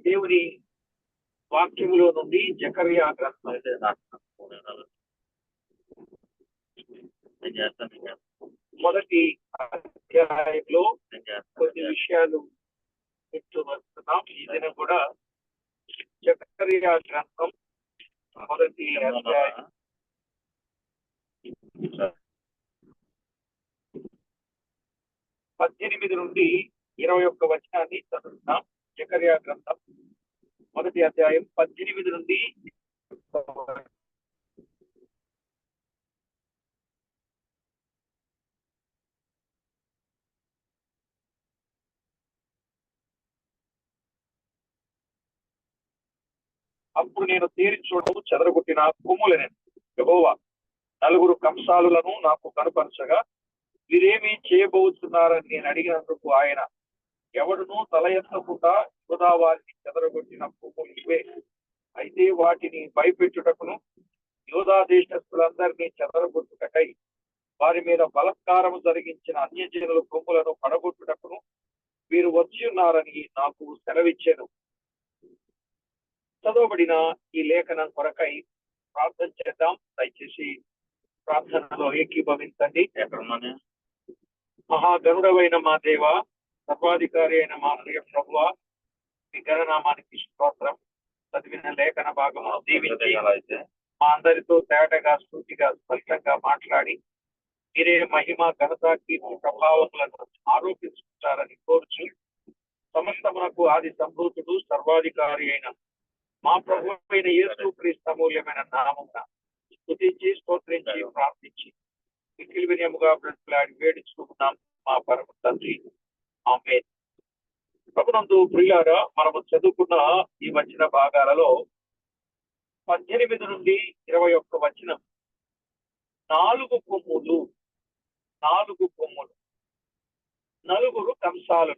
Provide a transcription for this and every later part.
దేవుని వాక్యములో నుండి జకర్యా గ్రంథం మొదటి అధ్యాయంలో కొన్ని విషయాలు చెప్తూ వస్తున్నాం. ఈ దినం కూడా జకర్యా గ్రంథం మొదటి అధ్యాయం 18 నుండి 21 వచనాన్ని చదువుతున్నాం. జకర్యా గ్రంథం మొదటి అధ్యాయం 18 నుండి అప్పుడు నేను తేరి చూడము చెదరగొట్టిన కొమ్ములనే యెహోవా 4 కంసాలులను నాకు కనుపరచగా వీరేమి చేయబోతున్నారని నేను అడిగినందుకు ఆయన ఎవడునూ తల ఎత్తకుండా యూదా వారిని చెదరగొట్టిన కొమ్ములు ఇవే. అయితే వాటిని భయపెట్టుటకును యూదా దేశస్తులందరినీ చెదరగొట్టుటకై వారి మీద బలత్కారము జరిగించిన అన్యజనుల కొమ్ములను పడగొట్టుటకును వీరు వచ్చి ఉన్నారని నాకు సెలవిచ్చాను. చదవబడిన ఈ లేఖనం కొరకై ప్రార్థన చేద్దాం. దయచేసి ప్రార్థనలో ఏకీభవించండి. మహాగరుడవైన మా దేవ, సర్వాధికారి అయిన మా ప్రియ ప్రభువా, మీ ఘననామానికి స్తోత్రం. చదివిన లేఖన భాగము దీవించి మా అందరితో తేటగా సూటిగా స్పష్టంగా మాట్లాడి మీరే మహిమ ఘనత కీర్తి ప్రభావములను ఆరోపించుకుంటారని కోరుచు సమస్తమునకు ఆది సంభూతుడు సర్వాధికారి అయిన మా ప్రభు అయిన యేసు క్రీస్తు అమూల్యమైన నామమున స్తుతించి స్తోత్రించి ప్రార్థించి మిక్కిలి వినయముగా బ్రతిలాడి వేడుచుకుంటున్నాం మా పరమ తండ్రి. ఆమేన్. ప్రభునందు ప్రియులారా, మనము చదువుకున్న ఈ వచన భాగాలలో 18 నుండి 21 వచనం 4 కొమ్ములు, 4 కంసాలు,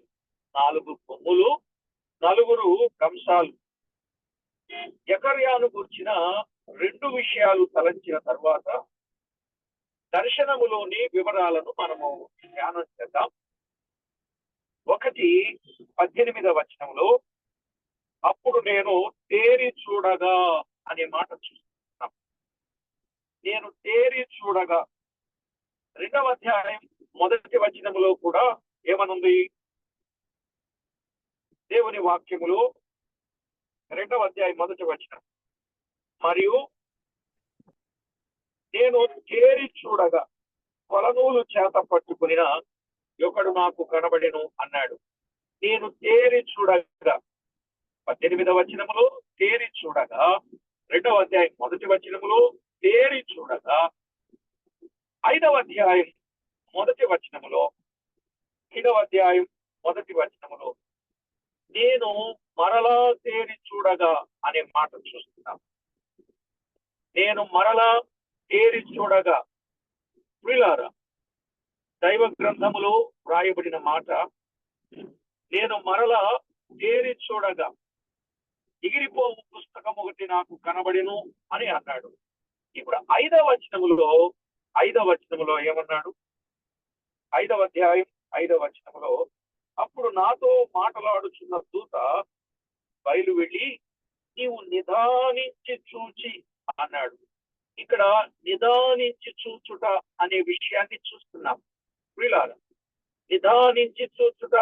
4 కొమ్ములు, 4 కంసాలు. జకర్యాను గురించిన 2 విషయాలు తలంచిన తర్వాత దర్శనములోని వివరాలను మనము ధ్యానం చేద్దాం. ఒకటి 18వ వచనంలో అప్పుడు నేను తేరి చూడగా అనే మాట చూస్తున్నాం. నేను తేరి చూడగా. 2వ అధ్యాయం మొదటి వచనములో కూడా ఏమనుంది? దేవుని వాక్యములో 2వ అధ్యాయం మొదటి వచనం, మరియు నేను తేరి చూడగా కొలనూలు చేత పట్టుకునిన ఒకడు నాకు కనబడెను అన్నాడు. నేను తేరి చూడగా 18వ వచనములో తేరి చూడగా, 2వ అధ్యాయం మొదటి వచనములో తేరి చూడగా, 5వ అధ్యాయం మొదటి వచనములో, 5వ అధ్యాయం మొదటి వచనములో నేను మరలా తేరి చూడగా అనే మాట చూస్తున్నాం. నేను మరలా తేరి చూడగా. ప్రియులారా, దైవ గ్రంథములో వ్రాయబడిన మాట నేను మరలా తేరి చూడగా ఎగిరిపోవు పుస్తకం ఒకటి నాకు కనబడిను అని అన్నాడు. ఇప్పుడు 5వ వచనములో ఏమన్నాడు? 5వ అధ్యాయం 5వ వచనములో అప్పుడు నాతో మాట్లాడుచున్న దూత బయలు వెళ్ళి నీవు నిదానించి చూచి అన్నాడు. ఇక్కడ నిదానించి చూచుట అనే విషయాన్ని చూస్తున్నాం. ప్రియులారా, నిదానించి చూచుట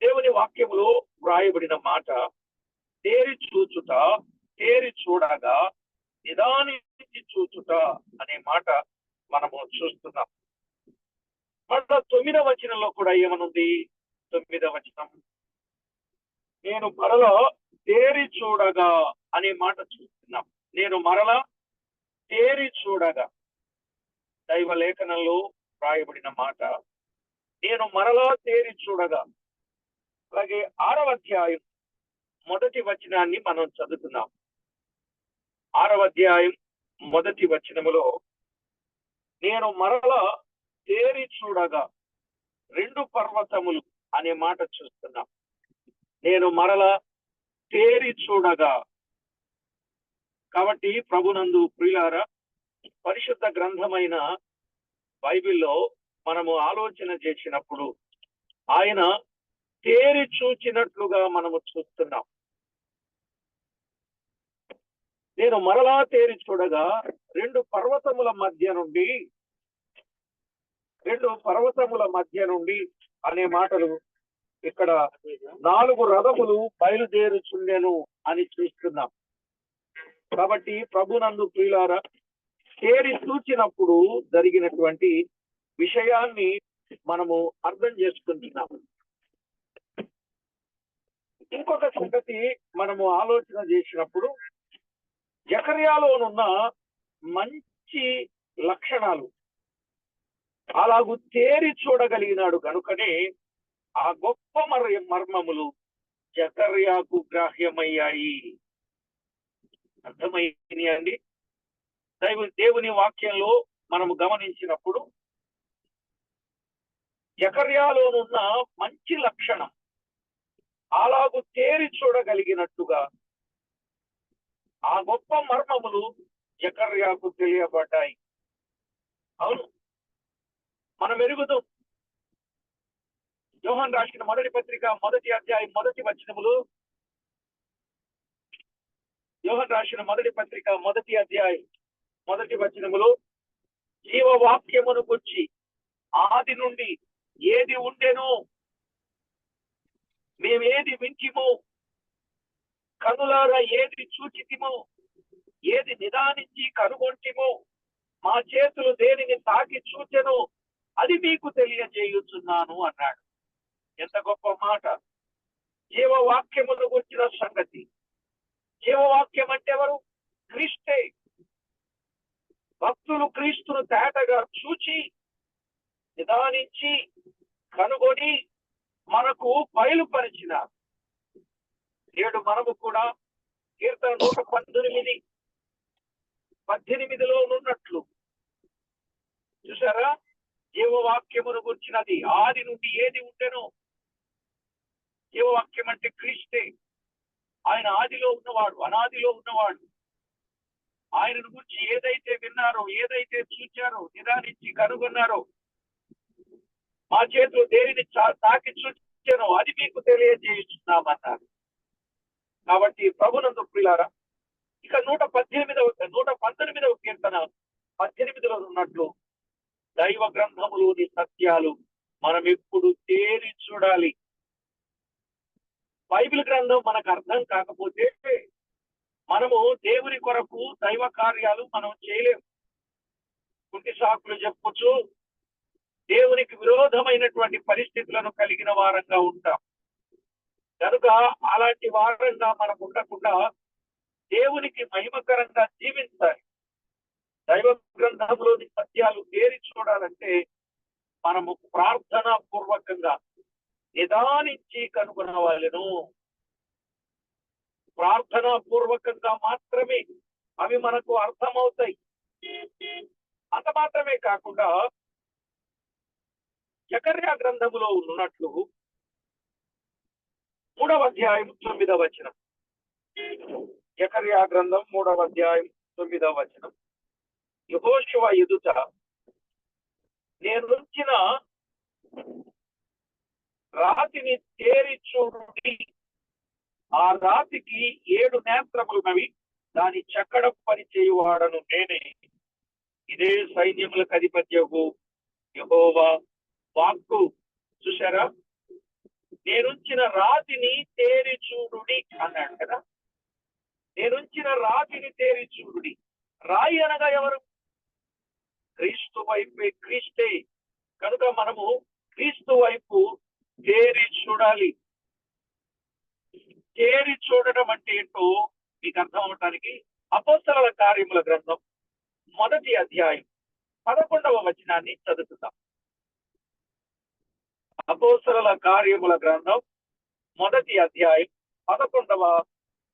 దేవుని వాక్యములో వ్రాయబడిన మాట. తేరి చూచుట, తేరి చూడగా, నిదానించి చూచుట అనే మాట మనము చూస్తున్నాం. మళ్ళా 9వ వచనంలో కూడా ఏమనుంది? 9వ వచనం నేను మరలా తేరి చూడగా అనే మాట చూస్తున్నాం. నేను మరలా తేరి చూడగా. దైవ లేఖనంలో రాయబడిన మాట నేను మరలా తేరి చూడగా. అలాగే 6వ అధ్యాయం మొదటి వచనాన్ని మనం చదువుతున్నాం. 6వ అధ్యాయం మొదటి వచనములో నేను మరలా తేరి చూడగా 2 పర్వతములు అనే మాట చూస్తున్నాం. నేను మరలా తేరి చూడగా. కాబట్టి ప్రభునందు ప్రియులారా, పరిశుద్ధ గ్రంథమైన బైబిల్లో మనము ఆలోచన చేసినప్పుడు ఆయన తేరి చూచినట్లుగా మనము చూస్తున్నాం. నేను మరలా తేరి చూడగా రెండు పర్వతముల మధ్య నుండి అనే మాటలు ఇక్కడ 4 రథములు బయలుదేరుచుండెను అని చూస్తున్నాం. కాబట్టి ప్రభునందు ప్రియులారా, తేరి చూచినప్పుడు జరిగినటువంటి విషయాన్ని మనము అర్థం చేసుకుంటున్నాం. ఇంకొక సంగతి మనము ఆలోచన చేసినప్పుడు, జకర్యాలోనున్న మంచి లక్షణాలు అలాగూ తేరి చూడగలిగినాడు కనుకనే ఆ గొప్ప మర్మములు జకర్యాకు గ్రాహ్యమయ్యాయి. అర్థమైంది అండి. దేవుని వాక్యంలో మనము గమనించినప్పుడు జకర్యాలోనున్న మంచి లక్షణం అలాగూ తేరి చూడగలిగినట్టుగా ఆ గొప్ప మర్మములు జకర్యాకు తెలియబడ్డాయి. అవును, మనం ఎరుగుదాం. యోహాను రాసిన మొదటి పత్రిక 1వ అధ్యాయం 1వ వచనములు, యోహాను రాసిన మొదటి పత్రిక 1వ అధ్యాయం 1వ వచనములు, జీవవాక్యమును గురించి ఆది నుండి ఏది ఉండెనో, మేమేది వింటిమో, కనులారా ఏది చూచితిమో, ఏది నిదానించి కనుగొంటిమో, మా చేతులు దేనిని తాకి చూచెనో అది మీకు తెలియజేయుచున్నాను అన్నాడు. ఎంత గొప్ప మాట! జీవవాక్యమును గురించిన సంగతి. జీవవాక్యం అంటే ఎవరు? క్రీస్తే. భక్తులు క్రీస్తును తేటగా చూచి నిదానించి కనుగొని మనకు బయలుపరిచినారు. నేడు మనము కూడా కీర్తన 118:18లో ఉన్నట్లు చూసారా? జీవవాక్యమును గురించినది ఆది నుండి ఏది ఉండెనో. జీవవాక్యం అంటే క్రీస్తే. ఆయన ఆదిలో ఉన్నవాడు, అనాదిలో ఉన్నవాడు. ఆయనను గురించి ఏదైతే విన్నారో, ఏదైతే చూచారో, నిదానించి కనుగొన్నారో, మా చేతులు దేనిని తాకి చూచానో అది మీకు తెలియజేస్తున్నామన్నారు. కాబట్టి ప్రభునందు ప్రియులారా, ఇక 119వ కీర్తన 18లో ఉన్నట్లు దైవ గ్రంథములోని సత్యాలు మనం ఎప్పుడు తేరి చూడాలి. బైబిల్ గ్రంథం మనకు అర్థం కాకపోతే మనము దేవుని కొరకు దైవ కార్యాలు మనం చేయలేము. కుంటి సాకులు చెప్పొచ్చు, దేవునికి విరోధమైనటువంటి పరిస్థితులను కలిగిన వారంగా ఉంటాం. కనుక అలాంటి వారంగా మనం ఉండకుండా దేవునికి మహిమకరంగా జీవించాలి. దైవ గ్రంథంలోని సత్యాలు తేరి చూడాలంటే మనము ప్రార్థనా పూర్వకంగా నిదానించి కనుగొనవలెను. ప్రార్థనా పూర్వకంగా మాత్రమే అవి మనకు అర్థమవుతాయి. అంత మాత్రమే కాకుండా జకర్యా గ్రంథములో ఉన్నట్లు 3వ అధ్యాయం 9వ వచనం. జకర్యా గ్రంథం 3వ అధ్యాయం 9వ వచనం. యెహోషువ ఎదుట నేనుంచిన రాతిని తేరి చూడుడి, ఆ రాతికి 7 నేత్రములున్నవి, దాని చక్కడం పని చేయువాడను నేనే, ఇదే సైన్యములకు అధిపత్యకు యెహోవా వాక్కు. చూశారా? నేనుంచిన రాతిని తేరి చూడుడి అన్నాడు కదా. నేనుంచిన రాతిని తేరి చూడుడి. రాయి అనగా ఎవరు? క్రీస్తు వైపే, క్రీస్తే. కనుక మనము క్రీస్తు వైపు తేరి చూడాలి. తేరి చూడడం అంటే ఏంటో మీకు అర్థం అవటానికి అపోస్తలుల కార్యముల గ్రంథం 1వ అధ్యాయం 11వ వచనాన్ని చదువుతాం. అపోస్తలుల కార్యముల గ్రంథం 1వ అధ్యాయం 11వ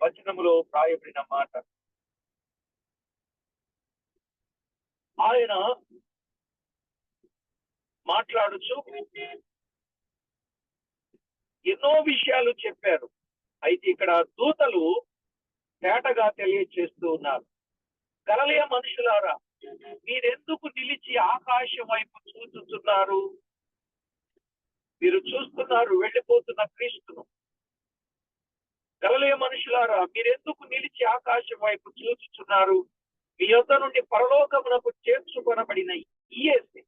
వచనములో రాయబడిన మాట. ఆయన మాట్లాడుచు ఎన్నో విషయాలు చెప్పారు. అయితే ఇక్కడ దూతలు తేటగా తెలియచేస్తూ ఉన్నారు. గలిలయ మనుషులారా, మీరెందుకు నిలిచి ఆకాశం వైపు చూస్తున్నారు? మీరు చూస్తున్నారు వెళ్ళిపోతున్న క్రీస్తును. గలిలయ మనుషులారా, మీరెందుకు నిలిచి ఆకాశం వైపు చూచుచున్నారు? మీ యొద్ద నుండి పరలోకమునకు చేర్చుకొనబడిన యేసే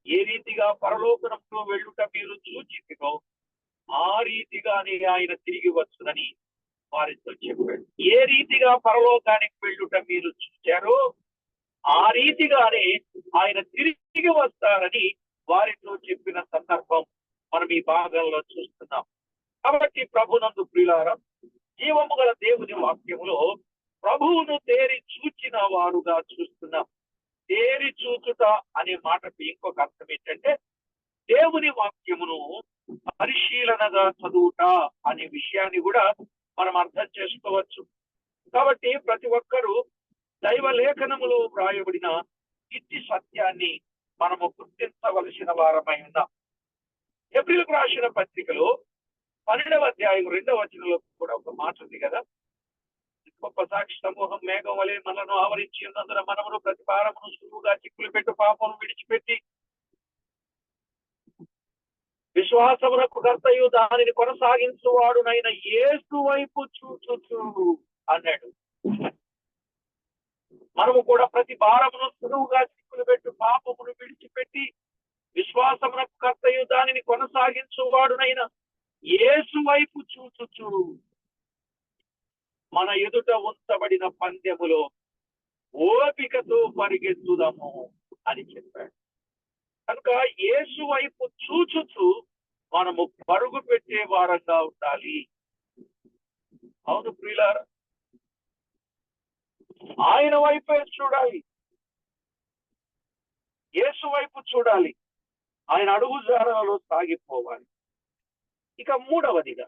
ఏ రీతిగా పరలోకమునకు వెళ్ళుట మీరు చూచితిరో ఆ రీతిగానే ఆయన తిరిగి వచ్చునని వారితో చెప్పాడు. ఏ రీతిగా పరలోకానికి వెళ్ళుట మీరు చూచారో ఆ రీతిగానే ఆయన తిరిగి వస్తారని వారితో చెప్పిన సందర్భం మనం ఈ భాగంలో చూస్తున్నాం. కాబట్టి ప్రభునందు ప్రియులారా, జీవము గల దేవుని వాక్యములో ప్రభువును తేరి చూచిన వారుగా చూస్తున్నాం. తేరి చూచుట అనే మాటకు ఇంకొక అర్థం ఏంటంటే దేవుని వాక్యమును పరిశీలనగా చదువుట అనే విషయాన్ని కూడా మనం అర్థం చేసుకోవచ్చు. కాబట్టి ప్రతి ఒక్కరూ దైవ లేఖనములో వ్రాయబడిన ఇట్టి సత్యాన్ని మనము గుర్తించవలసిన వారమై ఉన్నాం. ఏప్రిల్కు రాసిన పత్రికలో 12వ అధ్యాయం 2వ వచనంలో కూడా ఒక మాట ఉంది కదా, గొప్ప సాక్షి సమూహం మేఘం వలె మనను ఆవరించి ఉన్నందున మనమును ప్రతి భారమును సులువుగా చిక్కులు పెట్టు పాపము విడిచిపెట్టి విశ్వాసమునకు కర్తయు దానిని కొనసాగించువాడునైన యేసు వైపు చూచుచు అన్నాడు. మనము కూడా ప్రతి భారమును సులువుగా చిక్కులు పెట్టు పాపమును విడిచిపెట్టి విశ్వాసమునకు కర్తయు దానిని కొనసాగించువాడునైన యేసు వైపు చూచుచు మన ఎదుట ఉంచబడిన పందెములో ఓపికతో పరిగెత్తుదాము అని చెప్పాడు. కనుక యేసు వైపు చూచుచు మనము పరుగు పెట్టే వారంగా ఉండాలి. అవును ప్రియులారా, ఆయన వైపే చూడాలి, యేసు వైపు చూడాలి, ఆయన అడుగు జాడలలో సాగిపోవాలి. ఇక మూడవదిగా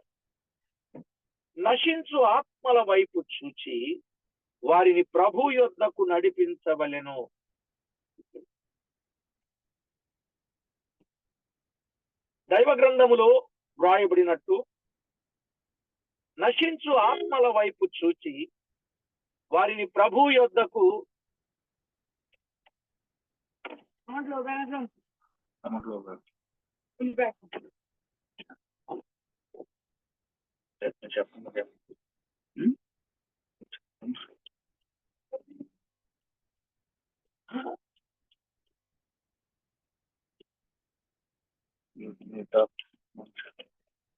నశించు ఆత్మల వైపు చూచి వారిని ప్రభు యొద్దకు నడిపించవలెను. దైవ గ్రంథములో వ్రాయబడినట్టు నశించు ఆత్మల వైపు చూచి వారిని ప్రభు యొద్దకు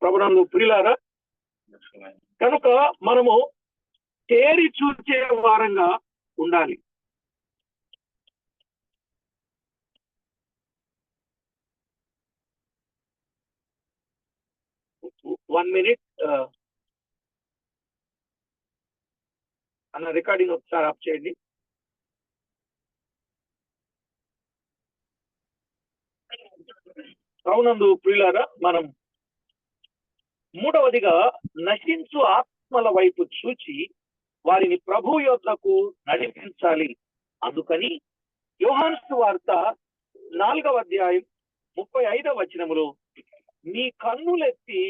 ప్రభునందు ప్రియులారా, కనుక మనము తేరి చూచే వారంగా ఉండాలి. వన్ మినిట్ అన్న రికార్డింగ్ ఒకసారి ఆఫ్ చేయండి. అవునందు ప్రియులారా, మనం మూడవదిగా నశించు ఆత్మల వైపు చూచి వారిని ప్రభు యొద్దకు నడిపించాలి. అందుకని యోహాను సువార్త 4వ అధ్యాయం 35వ వచనములో మీ కన్నులెత్తి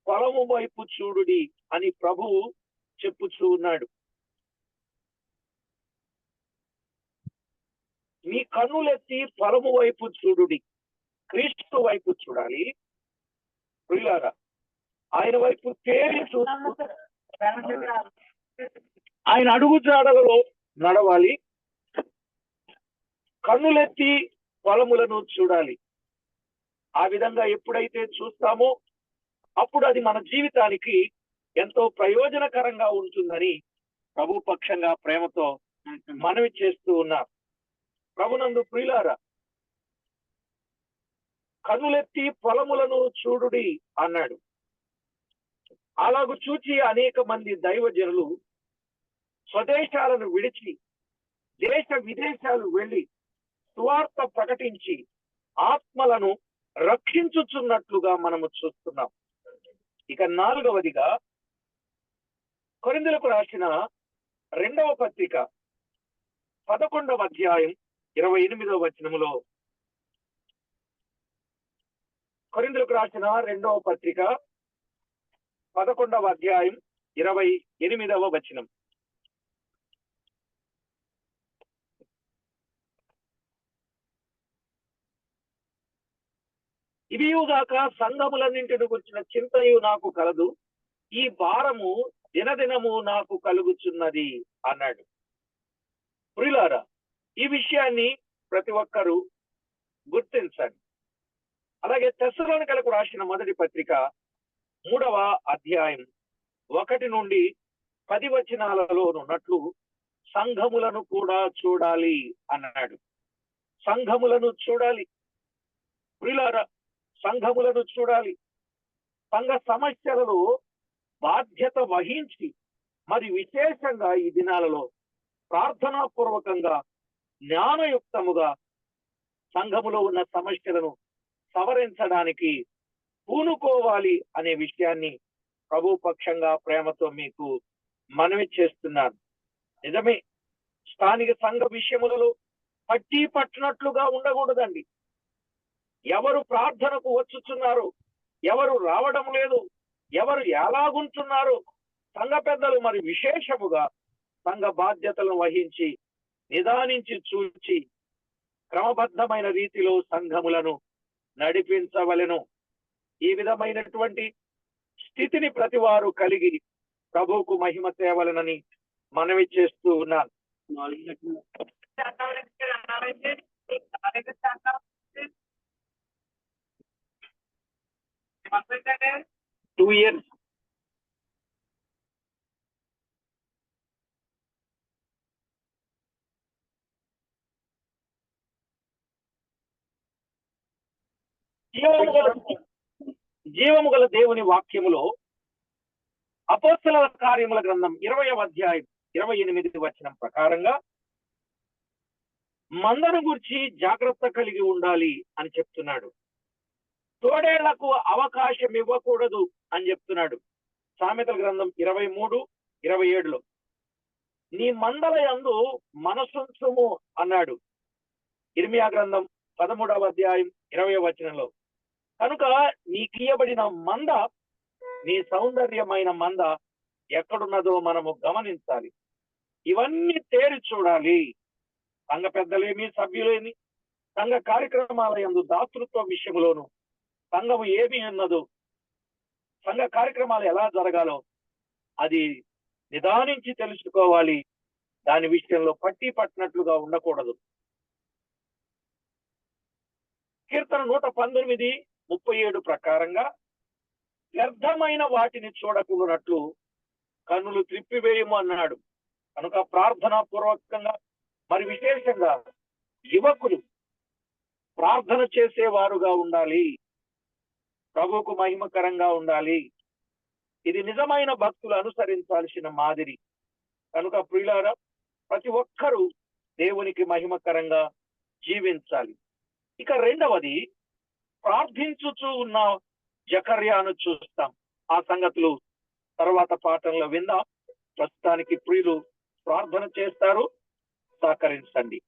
పొలము వైపు చూడుడి అని ప్రభువు చెప్పుచూ ఉన్నాడు. మీ కన్నులెత్తి పొలము వైపు చూడుడి, క్రీస్తు వైపు చూడాలి. ప్రియులారా, ఆయన వైపు తేరి చూస్తూ ఆయన అడుగు జాడలలో నడవాలి. కన్నులెత్తి పొలములను చూడాలి. ఆ విధంగా ఎప్పుడైతే చూస్తామో అప్పుడు అది మన జీవితానికి ఎంతో ప్రయోజనకరంగా ఉంటుందని ప్రభు పక్షంగా ప్రేమతో మనవి చేస్తూ ఉన్నారు. ప్రభునందు ప్రియులారా, కన్నులెత్తి పొలములను చూడుడి అన్నాడు. అలాగూ చూచి అనేక మంది దైవజనులు స్వదేశాలను విడిచి దేశ విదేశాలు వెళ్లి సువార్త ప్రకటించి ఆత్మలను రక్షించుచున్నట్లుగా మనము చూస్తున్నాం. ఇక 4వదిగా కొరింథీయులకు రాసిన 2వ పత్రిక 11వ అధ్యాయం 28వ వచనములో, కొరింథీయులకు రాసిన 2వ పత్రిక 11వ అధ్యాయం 28వ వచనం. ఇవియుగాక సంఘములన్నింటిని గురించిన చింతయు నాకు కలదు, ఈ భారము దినదినము నాకు కలుగుచున్నది అన్నాడు. ప్రియులారా, ఈ విషయాన్ని ప్రతి ఒక్కరూ గుర్తించండి. అలాగే తెస్సలోనికలకు రాసిన మొదటి పత్రిక 3వ అధ్యాయం 1 నుండి 10 వచనాలలో ఉన్నట్లు సంఘములను కూడా చూడాలి అన్నాడు. సంఘములను చూడాలి. ప్రియులారా, సంఘములను చూడాలి. సంఘ సమస్యలలో బాధ్యత వహించి మరి విశేషంగా ఈ దినాలలో ప్రార్థనాపూర్వకంగా జ్ఞానయుక్తముగా సంఘములో ఉన్న సమస్యలను సవరించడానికి పూనుకోవాలి అనే విషయాన్ని ప్రభు పక్షంగా ప్రేమతో మీకు మనవి చేస్తున్నాను. నిజమే, స్థానిక సంఘ విషయములలో పట్టి పట్టినట్లుగా ఉండకూడదండి. ఎవరు ప్రార్థనకు వచ్చుచున్నారు, ఎవరు రావడం లేదు, ఎవరు ఎలాగుంటున్నారు, సంఘ పెద్దలు మరి విశేషముగా సంఘ బాధ్యతలను వహించి నిదానించి చూచి క్రమబద్ధమైన రీతిలో సంఘములను నడిపించవలెను. ఈ విధమైనటువంటి స్థితిని ప్రతి వారు కలిగి ప్రభువుకు మహిమ తేవలనని మనవి చేస్తూ ఉన్నాను. 2 years. జీవము గల దేవుని వాక్యములో అపోస్తలుల కార్యముల గ్రంథం 20వ అధ్యాయం 28 వచనం ప్రకారంగా మందను గురించి జాగ్రత్త కలిగి ఉండాలి అని చెప్తున్నాడు. తోడేళ్లకు అవకాశం ఇవ్వకూడదు అని చెప్తున్నాడు. సామెతల గ్రంథం 23:27లో నీ మందల యందు మనసుంచుము అన్నాడు. ఇర్మియా గ్రంథం 13వ అధ్యాయం 20వ వచనంలో కనుక నీకియబడిన మంద, నీ సౌందర్యమైన మంద ఎక్కడున్నదో మనము గమనించాలి. ఇవన్నీ తేరి చూడాలి. సంఘ పెద్దలేమి, సభ్యులేమి, సంఘ కార్యక్రమాల యందు దాతృత్వ విషయంలోను సంఘము ఏమి ఉన్నదో, సంఘ కార్యక్రమాలు ఎలా జరగాలో అది నిదానించి తెలుసుకోవాలి. దాని విషయంలో పట్టి పట్టినట్లుగా ఉండకూడదు. కీర్తన 119:37 ప్రకారంగా వ్యర్థమైన వాటిని చూడకూడనట్లు కన్నులు త్రిప్పివేయము అన్నాడు. కనుక ప్రార్థనా పూర్వకంగా మరి విశేషంగా యువకులు ప్రార్థన చేసేవారుగా ఉండాలి. ప్రభువుకు మహిమకరంగా ఉండాలి. ఇది నిజమైన భక్తులు అనుసరించాల్సిన మాదిరి. కనుక ప్రియులారా, ప్రతి ఒక్కరూ దేవునికి మహిమకరంగా జీవించాలి. ఇక రెండవది, ప్రార్థించుచూ ఉన్న జకర్యాను చూస్తాం. ఆ సంగతులు తర్వాత పాఠంలో విందాం. ప్రస్తుతానికి ప్రియులు ప్రార్థన చేస్తారు, సహకరించండి.